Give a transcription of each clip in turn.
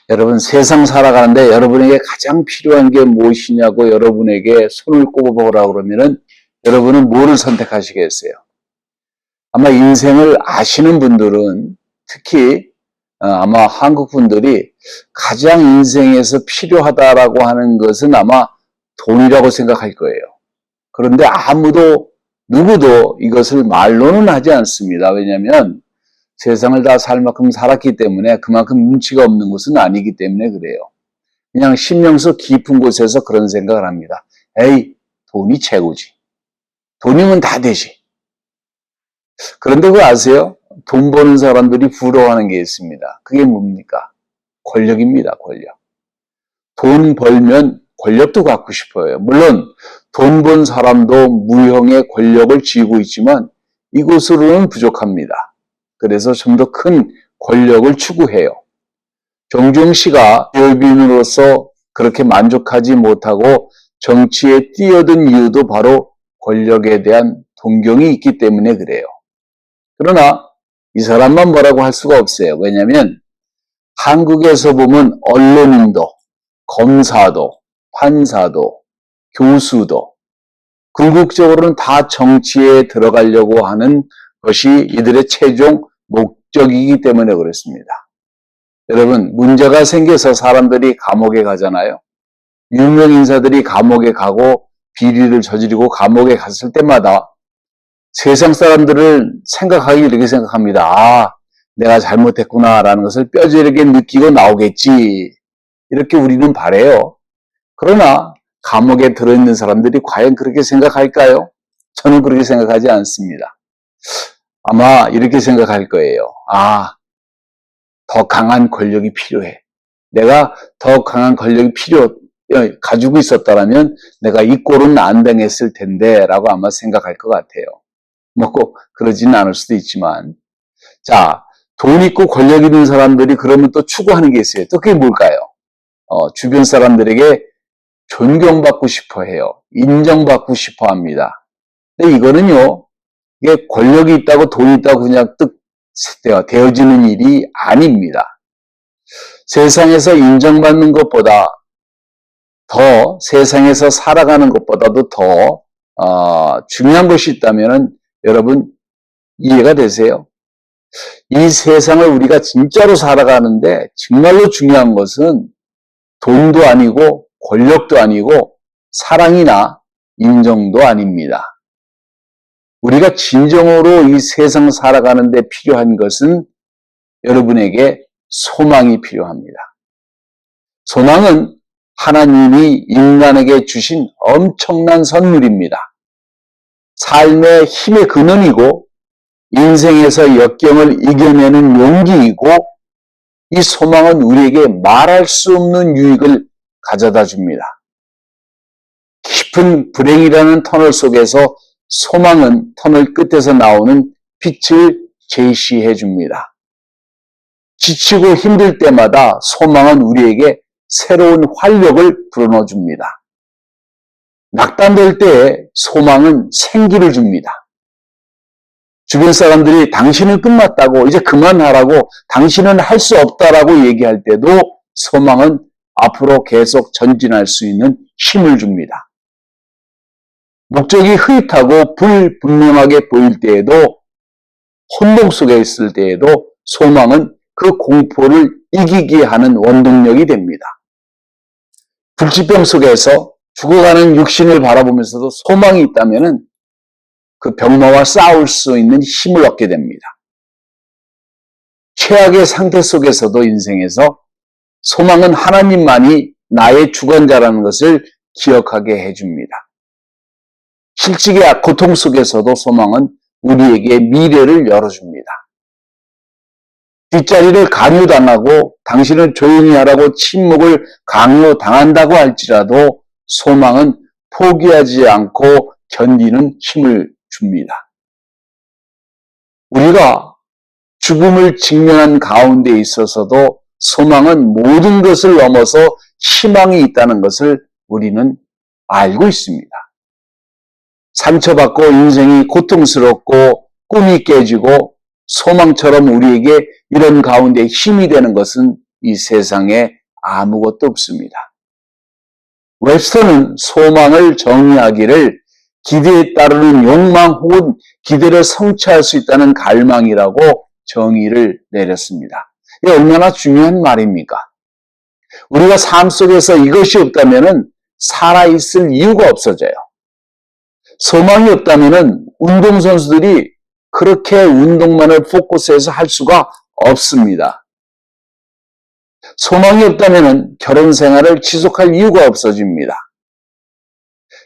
여러분 세상 살아가는데 여러분에게 가장 필요한 게 무엇이냐고 여러분에게 손을 꼽아보라고 그러면은 여러분은 뭐를 선택하시겠어요? 아마 인생을 아시는 분들은 특히 아마 한국 분들이 가장 인생에서 필요하다라고 하는 것은 아마 돈이라고 생각할 거예요. 그런데 누구도 이것을 말로는 하지 않습니다. 왜냐하면 세상을 다 살 만큼 살았기 때문에 그만큼 눈치가 없는 것은 아니기 때문에 그래요. 그냥 심령속 깊은 곳에서 그런 생각을 합니다. 에이, 돈이 최고지. 돈이면 다 되지. 그런데 그거 아세요? 돈 버는 사람들이 부러워하는 게 있습니다. 그게 뭡니까? 권력입니다, 권력. 돈 벌면 권력도 갖고 싶어요. 물론 돈 번 사람도 무형의 권력을 쥐고 있지만 이것으로는 부족합니다. 그래서 좀 더 큰 권력을 추구해요. 정주영 씨가 기업인으로서 그렇게 만족하지 못하고 정치에 뛰어든 이유도 바로 권력에 대한 동경이 있기 때문에 그래요. 그러나 이 사람만 뭐라고 할 수가 없어요. 왜냐하면 한국에서 보면 언론인도, 검사도, 판사도, 교수도 궁극적으로는 다 정치에 들어가려고 하는 것이 이들의 최종 목적이기 때문에 그렇습니다. 여러분, 문제가 생겨서 사람들이 감옥에 가잖아요. 유명 인사들이 감옥에 가고 비리를 저지르고 감옥에 갔을 때마다 세상 사람들을 생각하기 이렇게 생각합니다. 아, 내가 잘못했구나라는 것을 뼈저리게 느끼고 나오겠지. 이렇게 우리는 바라요. 그러나 감옥에 들어있는 사람들이 과연 그렇게 생각할까요? 저는 그렇게 생각하지 않습니다. 아마 이렇게 생각할 거예요. 아, 더 강한 권력이 필요해. 내가 더 강한 권력이 가지고 있었다면 내가 이 꼴은 안 당했을 텐데 라고 아마 생각할 것 같아요. 뭐 꼭 그러지는 않을 수도 있지만. 자, 돈 있고 권력 있는 사람들이 그러면 또 추구하는 게 있어요. 또 그게 뭘까요? 주변 사람들에게 존경받고 싶어 해요. 인정받고 싶어 합니다. 근데 이거는요, 이게 권력이 있다고 돈이 있다고 그냥 되어지는 일이 아닙니다. 세상에서 인정받는 것보다 세상에서 살아가는 것보다도 더 중요한 것이 있다면 여러분 이해가 되세요? 이 세상을 우리가 진짜로 살아가는데 정말로 중요한 것은 돈도 아니고 권력도 아니고 사랑이나 인정도 아닙니다. 우리가 진정으로 이 세상 살아가는데 필요한 것은 여러분에게 소망이 필요합니다. 소망은 하나님이 인간에게 주신 엄청난 선물입니다. 삶의 힘의 근원이고 인생에서 역경을 이겨내는 용기이고 이 소망은 우리에게 말할 수 없는 유익을 가져다 줍니다. 깊은 불행이라는 터널 속에서 소망은 터널 끝에서 나오는 빛을 제시해 줍니다. 지치고 힘들 때마다 소망은 우리에게 새로운 활력을 불어넣어 줍니다. 낙담될 때 소망은 생기를 줍니다. 주변 사람들이 당신은 끝났다고 이제 그만하라고 당신은 할 수 없다라고 얘기할 때도 소망은 앞으로 계속 전진할 수 있는 힘을 줍니다. 목적이 흐릿하고 불분명하게 보일 때에도 혼동 속에 있을 때에도 소망은 그 공포를 이기게 하는 원동력이 됩니다. 불치병 속에서 죽어가는 육신을 바라보면서도 소망이 있다면 그 병마와 싸울 수 있는 힘을 얻게 됩니다. 최악의 상태 속에서도 인생에서 소망은 하나님만이 나의 주관자라는 것을 기억하게 해줍니다. 실직의 고통 속에서도 소망은 우리에게 미래를 열어줍니다. 뒷자리를 강요당하고 당신은 조용히 하라고 침묵을 강요당한다고 할지라도 소망은 포기하지 않고 견디는 힘을 줍니다. 우리가 죽음을 직면한 가운데 있어서도 소망은 모든 것을 넘어서 희망이 있다는 것을 우리는 알고 있습니다. 상처받고 인생이 고통스럽고 꿈이 깨지고 소망처럼 우리에게 이런 가운데 힘이 되는 것은 이 세상에 아무것도 없습니다. 웹스터는 소망을 정의하기를 기대에 따르는 욕망 혹은 기대를 성취할 수 있다는 갈망이라고 정의를 내렸습니다. 이게 얼마나 중요한 말입니까? 우리가 삶 속에서 이것이 없다면 살아있을 이유가 없어져요. 소망이 없다면 운동선수들이 그렇게 운동만을 포커스해서 할 수가 없습니다. 소망이 없다면 결혼 생활을 지속할 이유가 없어집니다.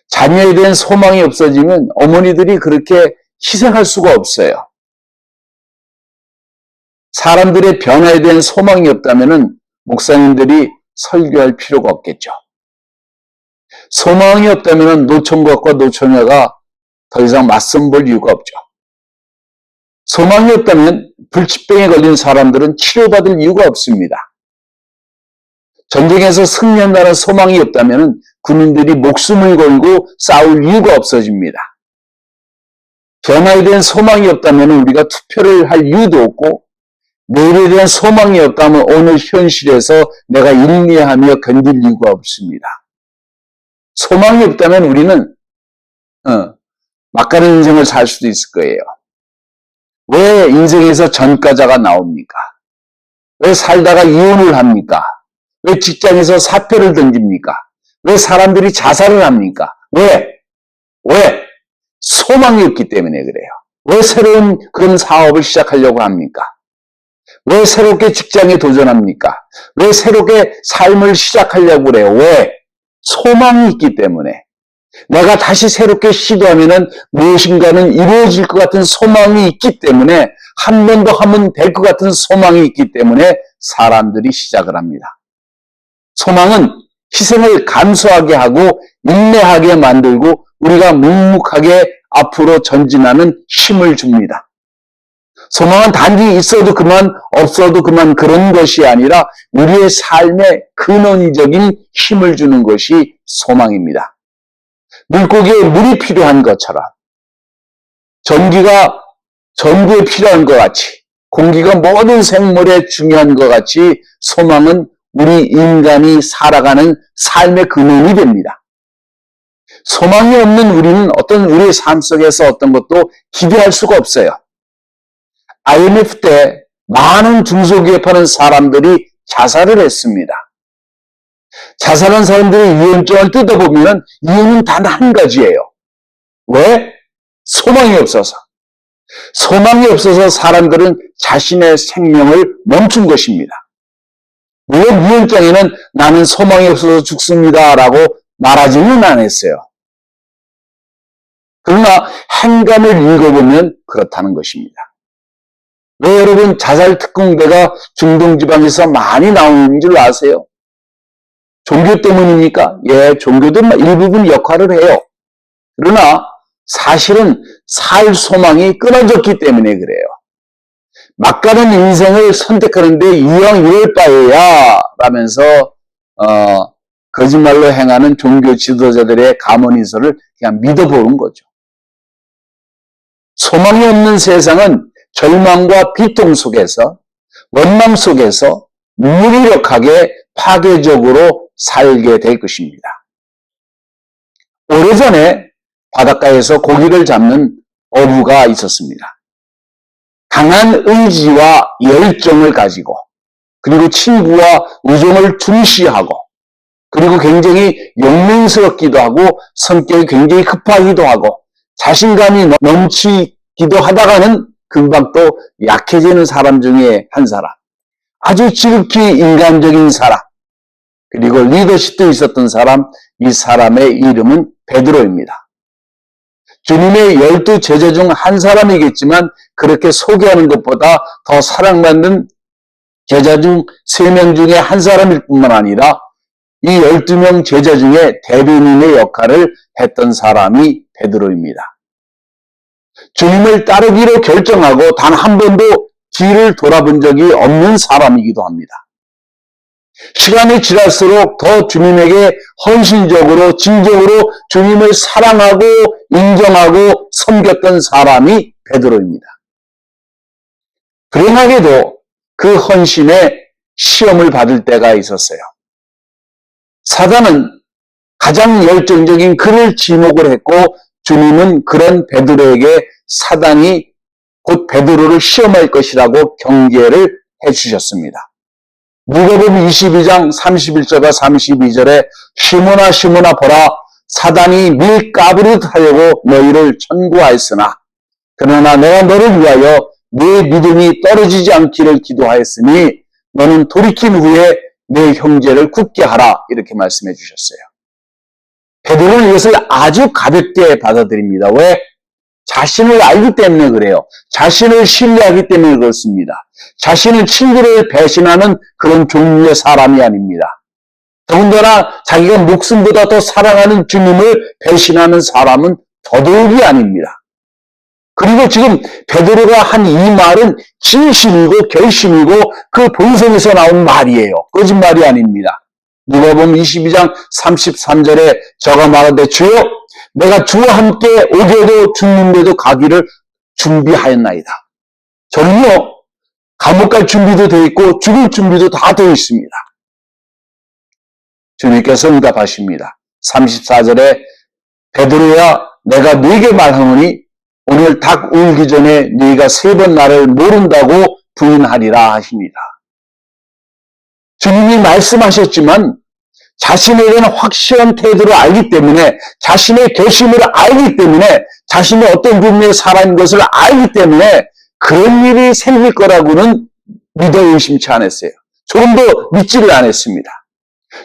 자녀에 대한 소망이 없어지면 어머니들이 그렇게 희생할 수가 없어요. 사람들의 변화에 대한 소망이 없다면 목사님들이 설교할 필요가 없겠죠. 소망이 없다면 노총각과 노처녀가 더 이상 맞선 볼 이유가 없죠. 소망이 없다면 불치병에 걸린 사람들은 치료받을 이유가 없습니다. 전쟁에서 승리한다는 소망이 없다면 군인들이 목숨을 걸고 싸울 이유가 없어집니다. 변화에 대한 소망이 없다면 우리가 투표를 할 이유도 없고, 내일에 대한 소망이 없다면 오늘 현실에서 내가 인내하며 견딜 이유가 없습니다. 소망이 없다면 우리는 막가는 인생을 살 수도 있을 거예요. 왜 인생에서 전과자가 나옵니까? 왜 살다가 이혼을 합니까? 왜 직장에서 사표를 던집니까? 왜 사람들이 자살을 합니까? 왜? 소망이 없기 때문에 그래요. 왜 새로운 그런 사업을 시작하려고 합니까? 왜 새롭게 직장에 도전합니까? 왜 새롭게 삶을 시작하려고 그래요? 왜? 소망이 있기 때문에. 내가 다시 새롭게 시도하면은 무엇인가는 이루어질 것 같은 소망이 있기 때문에, 한 번 더 하면 될 것 같은 소망이 있기 때문에 사람들이 시작을 합니다. 소망은 희생을 감수하게 하고 인내하게 만들고 우리가 묵묵하게 앞으로 전진하는 힘을 줍니다. 소망은 단지 있어도 그만 없어도 그만 그런 것이 아니라 우리의 삶에 근원적인 힘을 주는 것이 소망입니다. 물고기에 물이 필요한 것처럼, 전기가 전구에 필요한 것 같이, 공기가 모든 생물에 중요한 것 같이 소망은 우리 인간이 살아가는 삶의 근원이 됩니다. 소망이 없는 우리는 우리의 삶 속에서 어떤 것도 기대할 수가 없어요. IMF 때 많은 중소기업하는 사람들이 자살을 했습니다. 자살한 사람들의 유언장을 뜯어보면 이유는 단 한 가지예요. 왜? 소망이 없어서. 소망이 없어서 사람들은 자신의 생명을 멈춘 것입니다. 물론 유언장에는 나는 소망이 없어서 죽습니다 라고 말하지는 않았어요. 그러나 행간을 읽어보면 그렇다는 것입니다. 왜 여러분 자살 특공대가 중동지방에서 많이 나오는 줄 아세요? 종교 때문입니까? 예, 종교도 일부분 역할을 해요. 그러나 사실은 살 소망이 끊어졌기 때문에 그래요. 막가는 인생을 선택하는데 이왕 이럴 바에야 라면서 거짓말로 행하는 종교 지도자들의 감언인설을 그냥 믿어보는 거죠. 소망이 없는 세상은 절망과 비통 속에서, 원망 속에서 무기력하게 파괴적으로 살게 될 것입니다. 오래전에 바닷가에서 고기를 잡는 어부가 있었습니다. 강한 의지와 열정을 가지고, 그리고 친구와 우정을 중시하고, 그리고 굉장히 용맹스럽기도 하고 성격이 굉장히 급하기도 하고 자신감이 넘치기도 하다가는 금방 또 약해지는 사람 중에 한 사람, 아주 지극히 인간적인 사람, 그리고 리더십도 있었던 사람, 이 사람의 이름은 베드로입니다. 주님의 12 제자 중 한 사람이겠지만 그렇게 소개하는 것보다 더 사랑받는 제자 중 3명 중에 한 사람일 뿐만 아니라 이 12명 제자 중에 대변인의 역할을 했던 사람이 베드로입니다. 주님을 따르기로 결정하고 단 한 번도 뒤를 돌아본 적이 없는 사람이기도 합니다. 시간이 지날수록 더 주님에게 헌신적으로 진정으로 주님을 사랑하고 인정하고 섬겼던 사람이 베드로입니다. 불행하게도 그 헌신에 시험을 받을 때가 있었어요. 사단은 가장 열정적인 그를 지목을 했고 주님은 그런 베드로에게 사단이 곧 베드로를 시험할 것이라고 경계를 해주셨습니다. 누가복음 22장 31절과 32절에 시몬아 시몬아 보라 사단이 밀 까부리듯 하려고 너희를 천구하였으나 그러나 내가 너를 위하여 네 믿음이 떨어지지 않기를 기도하였으니 너는 돌이킨 후에 내 형제를 굳게 하라 이렇게 말씀해 주셨어요. 베드로는 이것을 아주 가볍게 받아들입니다. 왜? 자신을 알기 때문에 그래요. 자신을 신뢰하기 때문에 그렇습니다. 자신의 친구를 배신하는 그런 종류의 사람이 아닙니다. 더군다나 자기가 목숨보다 더 사랑하는 주님을 배신하는 사람은 더더욱이 아닙니다. 그리고 지금 베드로가 한 이 말은 진심이고 결심이고 그 본성에서 나온 말이에요. 거짓말이 아닙니다. 누가복음 22장 33절에 저가 말하되 주여 내가 주와 함께 오게도 죽는데도 가기를 준비하였나이다. 저는요 감옥 갈 준비도 되어 있고 죽을 준비도 다 되어 있습니다. 주님께서 응답하십니다. 34절에 베드로야 내가 네게 말하노니 오늘 닭 울기 전에 네가 3번 나를 모른다고 부인하리라 하십니다. 주님이 말씀하셨지만 자신에 대한 확실한 태도를 알기 때문에 자신의 결심을 알기 때문에 자신이 어떤 분의 사람인 것을 알기 때문에 그런 일이 생길 거라고는 믿어 의심치 않았어요. 조금도 믿지를 않았습니다.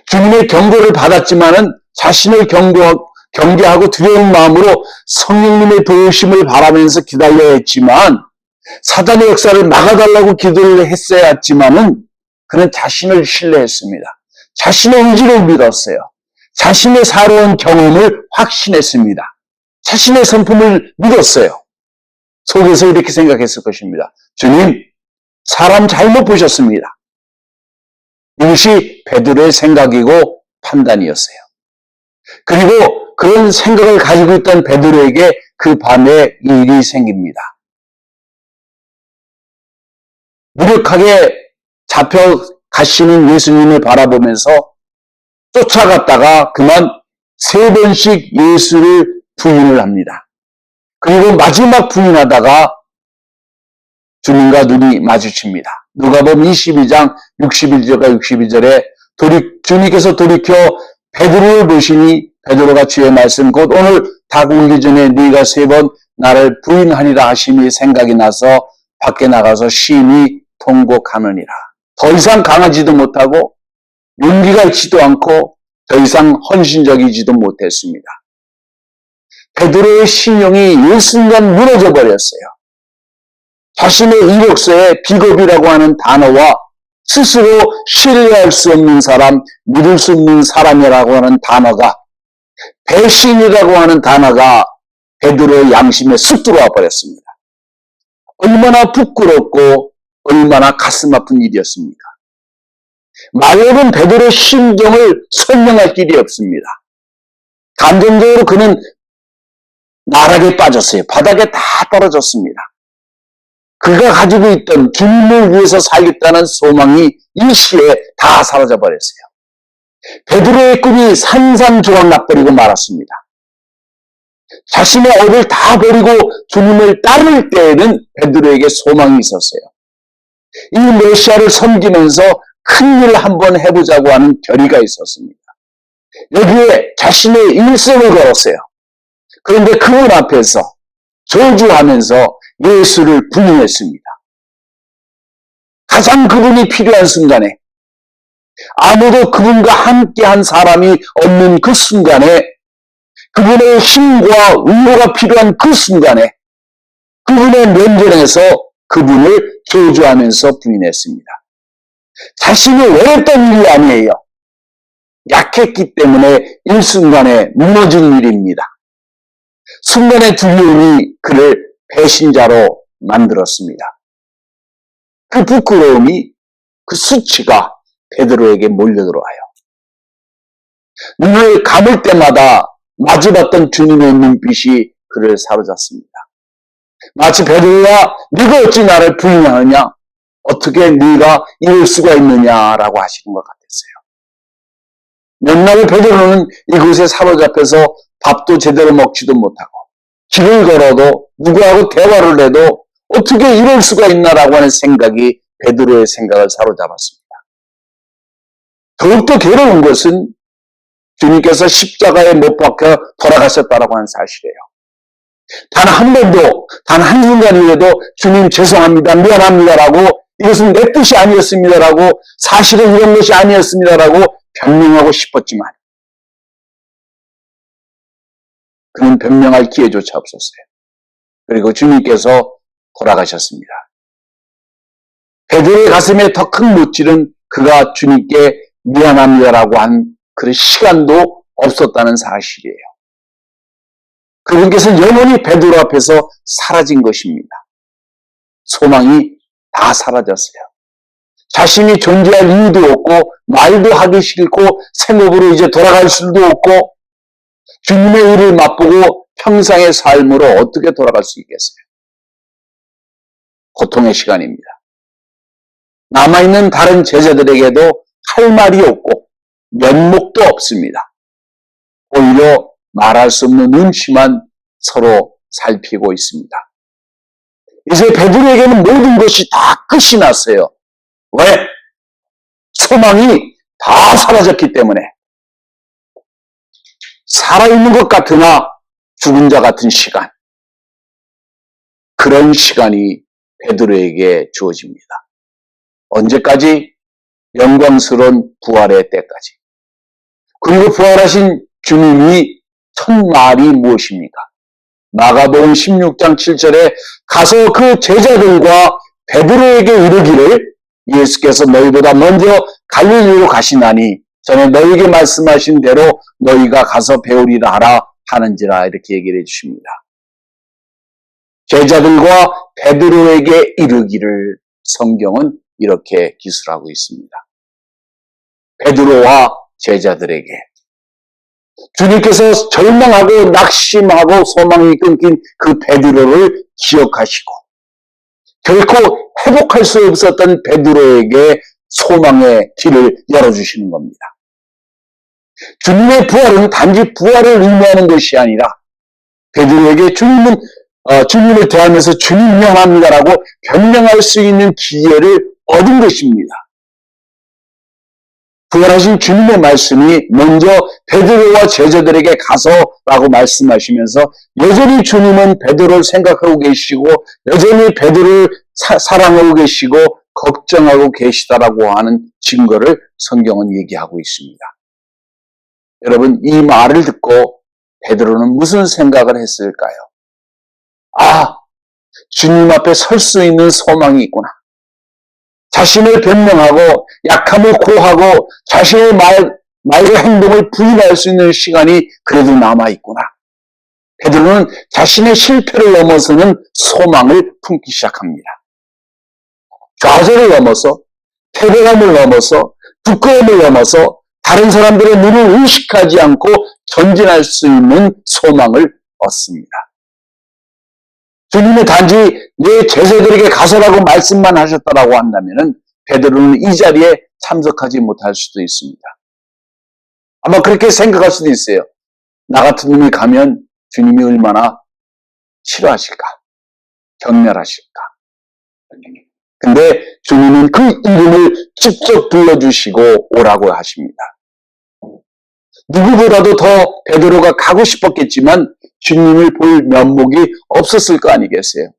주님의 경고를 받았지만은 자신을 경계하고 두려운 마음으로 성령님의 도우심을 바라면서 기다려야 했지만 사단의 역사를 막아달라고 기도를 했어야 했지만은 그는 자신을 신뢰했습니다. 자신의 의지를 믿었어요. 자신의 살아온 경험을 확신했습니다. 자신의 성품을 믿었어요. 속에서 이렇게 생각했을 것입니다. 주님, 사람 잘못 보셨습니다. 이것이 베드로의 생각이고 판단이었어요. 그리고 그런 생각을 가지고 있던 베드로에게 그 밤에 일이 생깁니다. 무력하게 잡혀가시는 예수님을 바라보면서 쫓아갔다가 그만 3번씩 예수를 부인을 합니다. 그리고 마지막 부인하다가 주님과 눈이 마주칩니다. 누가복음 22장 61절과 62절에 주님께서 돌이켜 베드로를 보시니 베드로가 주의 말씀 곧 오늘 닭 울기 전에 네가 3번 나를 부인하리라 하심이 생각이 나서 밖에 나가서 심히 통곡하느니라. 더 이상 강하지도 못하고 용기가 있지도 않고 더 이상 헌신적이지도 못했습니다. 베드로의 신용이 일순간 무너져 버렸어요. 자신의 이력서에 비겁이라고 하는 단어와 스스로 신뢰할 수 없는 사람, 믿을 수 없는 사람이라고 하는 단어가 배신이라고 하는 단어가 베드로의 양심에 쑥 들어와 버렸습니다. 얼마나 부끄럽고 얼마나 가슴 아픈 일이었습니까? 말로는 베드로의 심정을 설명할 길이 없습니다. 감정적으로 그는 나락에 빠졌어요. 바닥에 다 떨어졌습니다. 그가 가지고 있던 주님을 위해서 살겠다는 소망이 일시에 다 사라져버렸어요. 베드로의 꿈이 산산조각 나버리고 말았습니다. 자신의 업을 다 버리고 주님을 따를 때에는 베드로에게 소망이 있었어요. 이 메시아를 섬기면서 큰 일을 한번 해보자고 하는 결의가 있었습니다. 여기에 자신의 일생을 걸었어요. 그런데 그분 앞에서 저주하면서 예수를 부인했습니다. 가장 그분이 필요한 순간에 아무도 그분과 함께한 사람이 없는 그 순간에 그분의 힘과 위로가 필요한 그 순간에 그분의 면전에서 그분을 저주하면서 부인했습니다. 자신이 원했던 일이 아니에요. 약했기 때문에 일순간에 무너진 일입니다. 순간의 두려움이 그를 배신자로 만들었습니다. 그 부끄러움이 그 수치가 베드로에게 몰려들어와요. 눈을 감을 때마다 마주봤던 주님의 눈빛이 그를 사로잡습니다. 마치 베드로야 네가 어찌 나를 부인하느냐? 어떻게 네가 이럴 수가 있느냐라고 하시는 것 같았어요. 몇날 베드로는 이곳에 사로잡혀서 밥도 제대로 먹지도 못하고 길을 걸어도 누구하고 대화를 해도 어떻게 이럴 수가 있나라고 하는 생각이 베드로의 생각을 사로잡았습니다. 더욱더 괴로운 것은 주님께서 십자가에 못 박혀 돌아가셨다라고 하는 사실이에요. 단 한 번도, 단 한순간이라도 주님 죄송합니다, 미안합니다라고 이것은 내 뜻이 아니었습니다라고 사실은 이런 것이 아니었습니다라고 변명하고 싶었지만 그는 변명할 기회조차 없었어요. 그리고 주님께서 돌아가셨습니다. 베드로의 가슴에 더 큰 못질은 그가 주님께 미안합니다라고 한 그런 시간도 없었다는 사실이에요. 그분께서 영원히 베드로 앞에서 사라진 것입니다. 소망이 다 사라졌어요. 자신이 존재할 이유도 없고 말도 하기 싫고 생업으로 이제 돌아갈 수도 없고 주님의 일을 맛보고 평생의 삶으로 어떻게 돌아갈 수 있겠어요? 고통의 시간입니다. 남아있는 다른 제자들에게도 할 말이 없고 면목도 없습니다. 오히려 말할 수 없는 눈치만 서로 살피고 있습니다. 이제 베드로에게는 모든 것이 다 끝이 났어요. 왜? 소망이 다 사라졌기 때문에. 살아있는 것 같으나 죽은 자 같은 시간. 그런 시간이 베드로에게 주어집니다. 언제까지? 영광스러운 부활의 때까지. 그리고 부활하신 주님이 첫 말이 무엇입니까? 마가복음 16장 7절에 가서 그 제자들과 베드로에게 이르기를 예수께서 너희보다 먼저 갈릴리로 가시나니 전에 너희에게 말씀하신 대로 너희가 가서 배우리라 하라 하는지라 이렇게 얘기를 해주십니다. 제자들과 베드로에게 이르기를 성경은 이렇게 기술하고 있습니다. 베드로와 제자들에게 주님께서 절망하고 낙심하고 소망이 끊긴 그 베드로를 기억하시고 결코 회복할 수 없었던 베드로에게 소망의 길을 열어주시는 겁니다. 주님의 부활은 단지 부활을 의미하는 것이 아니라 베드로에게 주님을 대하면서 주님 미안합니다라고 변명할 수 있는 기회를 얻은 것입니다. 부활하신 주님의 말씀이 먼저 베드로와 제자들에게 가서라고 말씀하시면서 여전히 주님은 베드로를 생각하고 계시고 여전히 베드로를 사랑하고 계시고 걱정하고 계시다라고 하는 증거를 성경은 얘기하고 있습니다. 여러분, 이 말을 듣고 베드로는 무슨 생각을 했을까요? 아, 주님 앞에 설 수 있는 소망이 있구나. 자신을 변명하고 약함을 고하고 자신의 말과 행동을 부인할 수 있는 시간이 그래도 남아있구나. 베드로는 자신의 실패를 넘어서는 소망을 품기 시작합니다. 좌절을 넘어서 패배감을 넘어서 부끄러움을 넘어서 다른 사람들의 눈을 의식하지 않고 전진할 수 있는 소망을 얻습니다. 주님이 단지 내 제자들에게 가서라고 말씀만 하셨다라고 한다면 베드로는 이 자리에 참석하지 못할 수도 있습니다. 아마 그렇게 생각할 수도 있어요. 나 같은 놈이 가면 주님이 얼마나 싫어하실까? 경멸하실까? 근데 주님은 그 이름을 직접 불러주시고 오라고 하십니다. 누구보다도 더 베드로가 가고 싶었겠지만 주님을 볼 면목이 없었을 거 아니겠어요?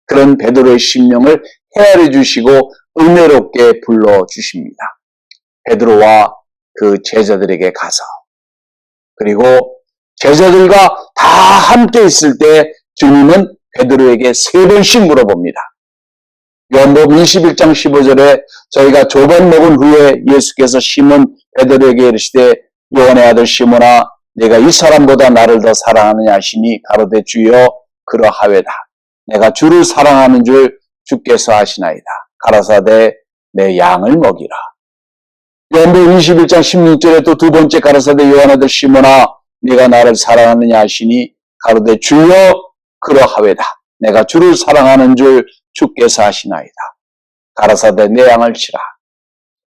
그런 베드로의 심령을 헤아려 주시고 은혜롭게 불러주십니다. 베드로와 그 제자들에게 가서 그리고 제자들과 다 함께 있을 때 주님은 베드로에게 3번씩 물어봅니다. 요한복음 21장 15절에 저희가 조반 먹은 후에 예수께서 시몬 베드로에게 이르시되 요한의 아들 시몬아 내가 이 사람보다 나를 더 사랑하느냐 하시니 가로되 주여 그러하외다. 내가 주를 사랑하는 줄 주께서 아시나이다. 가라사대 내 양을 먹이라. 요한복음 21장 16절에 또 두 번째 가라사대 요한 아들 시몬아 네가 나를 사랑하느냐 하시니 가로되 주여 그러하외다. 내가 주를 사랑하는 줄 주께서 아시나이다. 가라사대 내 양을 치라.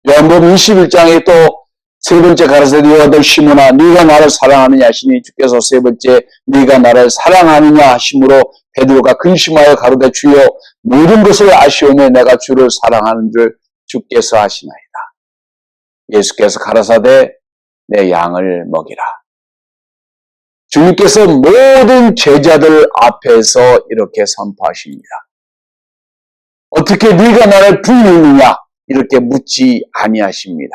요한복음 21장에 또 세 번째 가라사대 너희 아들 시몬아 네가 나를 사랑하느냐 하시니 주께서 세 번째 네가 나를 사랑하느냐 하심으로 베드로가 근심하여 가로되 주여 모든 것을 아시오매 내가 주를 사랑하는 줄 주께서 아시나이다. 예수께서 가라사대 내 양을 먹이라. 주님께서 모든 제자들 앞에서 이렇게 선포하십니다. 어떻게 네가 나를 불리느냐 이렇게 묻지 아니하십니다.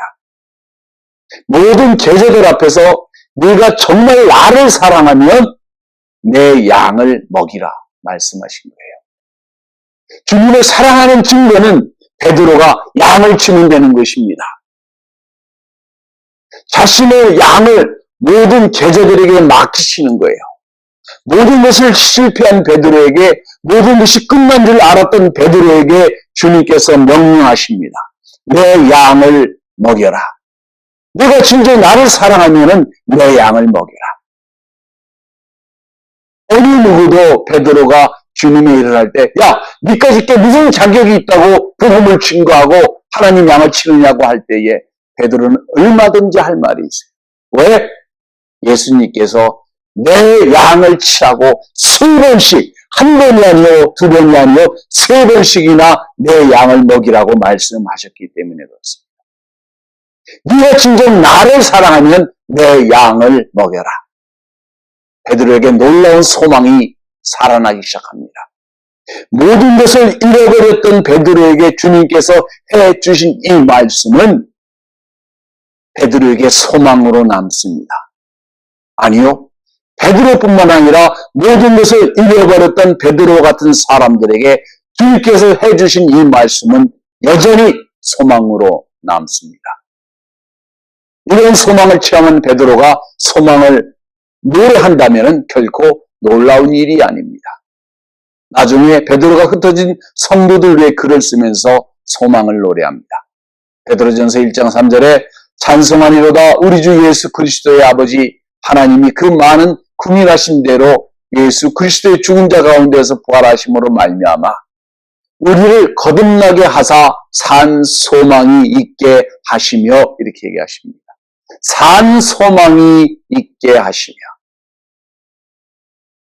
모든 제자들 앞에서 네가 정말 나를 사랑하면 내 양을 먹이라 말씀하신 거예요. 주님을 사랑하는 증거는 베드로가 양을 치면 되는 것입니다. 자신의 양을 모든 제자들에게 맡기시는 거예요. 모든 것을 실패한 베드로에게 모든 것이 끝난 줄 알았던 베드로에게 주님께서 명령하십니다. 내 양을 먹여라. 내가 진짜 나를 사랑하면 내 양을 먹여라. 어느 누구도 베드로가 주님의 일을 할 때 야, 니까지 게 무슨 자격이 있다고 복음을 증거하고 하나님 양을 치느냐고 할 때에 베드로는 얼마든지 할 말이 있어요. 왜? 예수님께서 내 양을 치라고 세 번씩, 한 번이 아니요, 두 번이 아니요, 세 번씩이나 내 양을 먹이라고 말씀하셨기 때문에 그렇습니다. 네가 진정 나를 사랑하면 내 양을 먹여라. 베드로에게 놀라운 소망이 살아나기 시작합니다. 모든 것을 잃어버렸던 베드로에게 주님께서 해주신 이 말씀은 베드로에게 소망으로 남습니다. 아니요. 베드로뿐만 아니라 모든 것을 잃어버렸던 베드로 같은 사람들에게 주님께서 해주신 이 말씀은 여전히 소망으로 남습니다. 이런 소망을 체험한 베드로가 소망을 노래한다면 결코 놀라운 일이 아닙니다. 나중에 베드로가 흩어진 성도들 위해 글을 쓰면서 소망을 노래합니다. 베드로전서 1장 3절에 찬송하니로다 우리 주 예수 그리스도의 아버지 하나님이 그 많은 궁일하신 대로 예수 그리스도의 죽은 자 가운데서 부활하심으로 말미암아 우리를 거듭나게 하사 산 소망이 있게 하시며 이렇게 얘기하십니다. 산 소망이 있게 하시며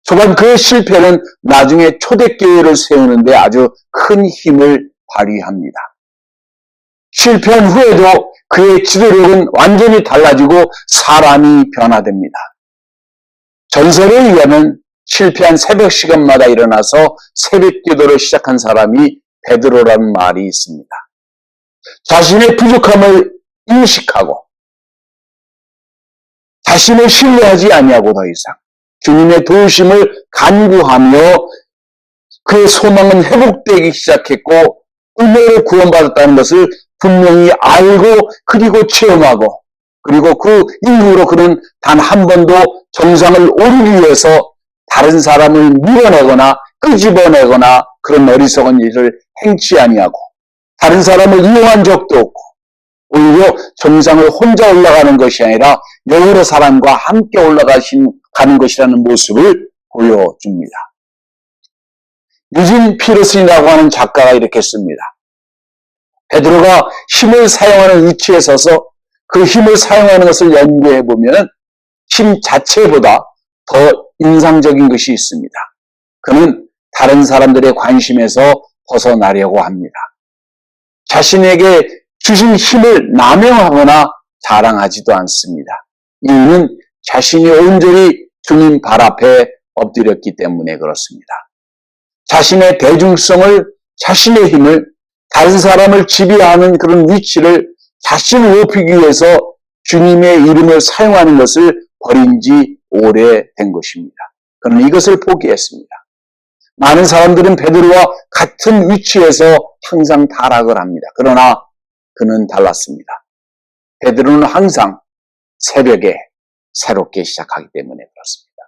초반 그 실패는 나중에 초대교회를 세우는데 아주 큰 힘을 발휘합니다. 실패한 후에도 그의 지도력은 완전히 달라지고 사람이 변화됩니다. 전설에 의하면 실패한 새벽 시간마다 일어나서 새벽 기도를 시작한 사람이 베드로라는 말이 있습니다. 자신의 부족함을 인식하고 자신을 신뢰하지 아니하고 더 이상 주님의 도우심을 간구하며 그의 소망은 회복되기 시작했고 은혜로 구원받았다는 것을 분명히 알고 그리고 체험하고 그리고 그 이후로 그는 단 한 번도 정상을 오르기 위해서 다른 사람을 밀어내거나 끄집어내거나 그런 어리석은 일을 행치 아니하고 다른 사람을 이용한 적도 없고 오히려 정상을 혼자 올라가는 것이 아니라 여러 사람과 함께 가는 것이라는 모습을 보여줍니다. 유진 피러슨이라고 하는 작가가 이렇게 씁니다. 베드로가 힘을 사용하는 위치에 서서 그 힘을 사용하는 것을 연구해 보면 힘 자체보다 더 인상적인 것이 있습니다. 그는 다른 사람들의 관심에서 벗어나려고 합니다. 자신에게 주신 힘을 남용하거나 자랑하지도 않습니다. 이유는 자신이 온전히 주님 발 앞에 엎드렸기 때문에 그렇습니다. 자신의 대중성을, 자신의 힘을, 다른 사람을 지배하는 그런 위치를 자신을 높이기 위해서 주님의 이름을 사용하는 것을 버린 지 오래된 것입니다. 그는 이것을 포기했습니다. 많은 사람들은 베드로와 같은 위치에서 항상 타락을 합니다. 그러나 그는 달랐습니다. 베드로는 항상 새벽에 새롭게 시작하기 때문에 그렇습니다.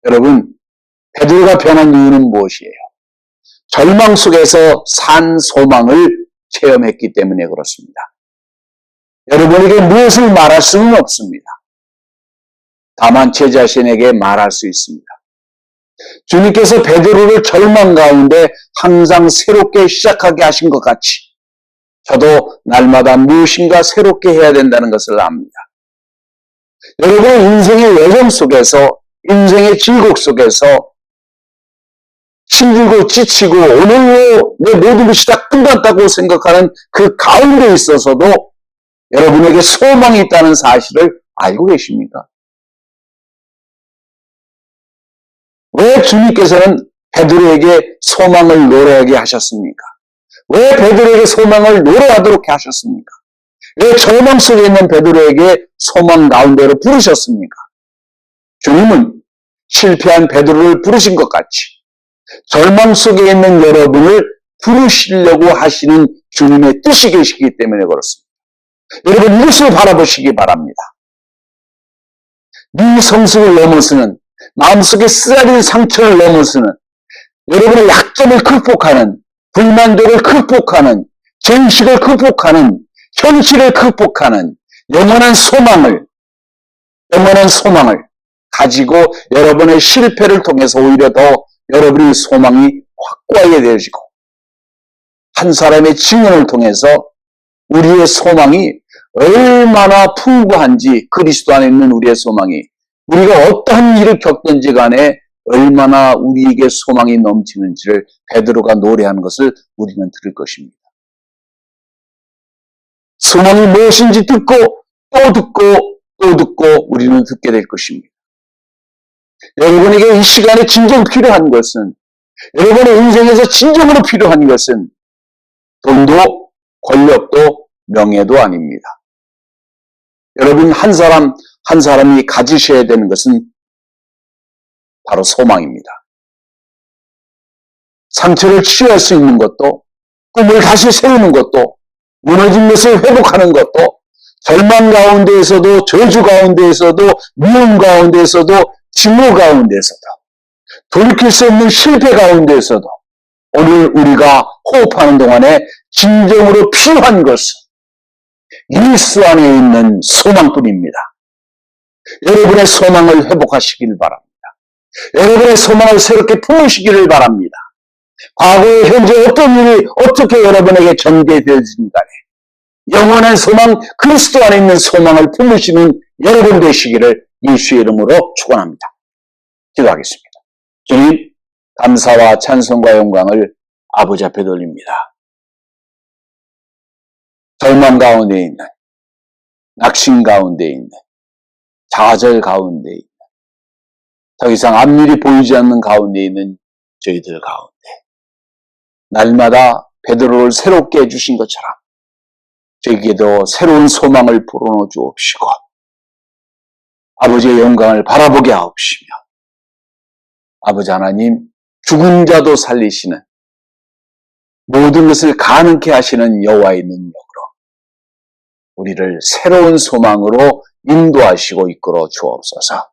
여러분, 베드로가 변한 이유는 무엇이에요? 절망 속에서 산 소망을 체험했기 때문에 그렇습니다. 여러분에게 무엇을 말할 수는 없습니다. 다만 제 자신에게 말할 수 있습니다. 주님께서 베드로를 절망 가운데 항상 새롭게 시작하게 하신 것 같이 저도 날마다 무엇인가 새롭게 해야 된다는 것을 압니다. 여러분의 인생의 여정 속에서, 인생의 질곡 속에서 힘들고 지치고 오늘로 내 모든 것이 다 끝났다고 생각하는 그 가운데 있어서도 여러분에게 소망이 있다는 사실을 알고 계십니까? 왜 주님께서는 베드로에게 소망을 노래하게 하셨습니까? 왜 베드로에게 소망을 노래하도록 하셨습니까? 왜 절망 속에 있는 베드로에게 소망 가운데로 부르셨습니까? 주님은 실패한 베드로를 부르신 것 같이 절망 속에 있는 여러분을 부르시려고 하시는 주님의 뜻이 계시기 때문에 그렇습니다. 여러분 이것을 바라보시기 바랍니다. 네 성숙을 넘어서는 마음속에 쓰라린 상처를 넘어서는 여러분의 약점을 극복하는 불만족을 극복하는 정식을 극복하는 현실을 극복하는 영원한 소망을 가지고 여러분의 실패를 통해서 오히려 더 여러분의 소망이 확고하게 되어지고 한 사람의 증언을 통해서 우리의 소망이 얼마나 풍부한지 그리스도 안에 있는 우리의 소망이 우리가 어떠한 일을 겪든지 간에 얼마나 우리에게 소망이 넘치는지를 베드로가 노래하는 것을 우리는 들을 것입니다. 소망이 무엇인지 듣고 또 듣고 또 듣고 우리는 듣게 될 것입니다. 여러분에게 이 시간에 진정 필요한 것은 여러분의 인생에서 진정으로 필요한 것은 돈도 권력도 명예도 아닙니다. 여러분 한 사람이 가지셔야 되는 것은 바로 소망입니다. 상처를 치유할 수 있는 것도 꿈을 다시 세우는 것도 무너진 것을 회복하는 것도 절망 가운데에서도 저주 가운데에서도 미움 가운데에서도 증오 가운데에서도 돌이킬 수 없는 실패 가운데에서도 오늘 우리가 호흡하는 동안에 진정으로 필요한 것은 예수 안에 있는 소망뿐입니다. 여러분의 소망을 회복하시길 바랍니다. 여러분의 소망을 새롭게 품으시기를 바랍니다. 과거에 현재 어떤 일이 어떻게 여러분에게 전개되어지든 간에 영원한 소망, 그리스도 안에 있는 소망을 품으시는 여러분 되시기를 예수의 이름으로 축원합니다. 기도하겠습니다. 주님, 감사와 찬송과 영광을 아버지 앞에 돌립니다. 절망 가운데 있는, 낙심 가운데 있는, 좌절 가운데 있는, 더 이상 앞일이 보이지 않는 가운데 있는 저희들 가운데 날마다 베드로를 새롭게 해주신 것처럼 저에게도 새로운 소망을 불어넣어 주옵시고 아버지의 영광을 바라보게 하옵시며 아버지 하나님 죽은 자도 살리시는 모든 것을 가능케 하시는 여호와의 능력으로 우리를 새로운 소망으로 인도하시고 이끌어 주옵소서.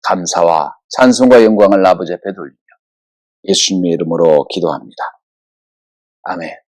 감사와 찬송과 영광을 아버지 앞에 돌리며 예수님의 이름으로 기도합니다. 아멘.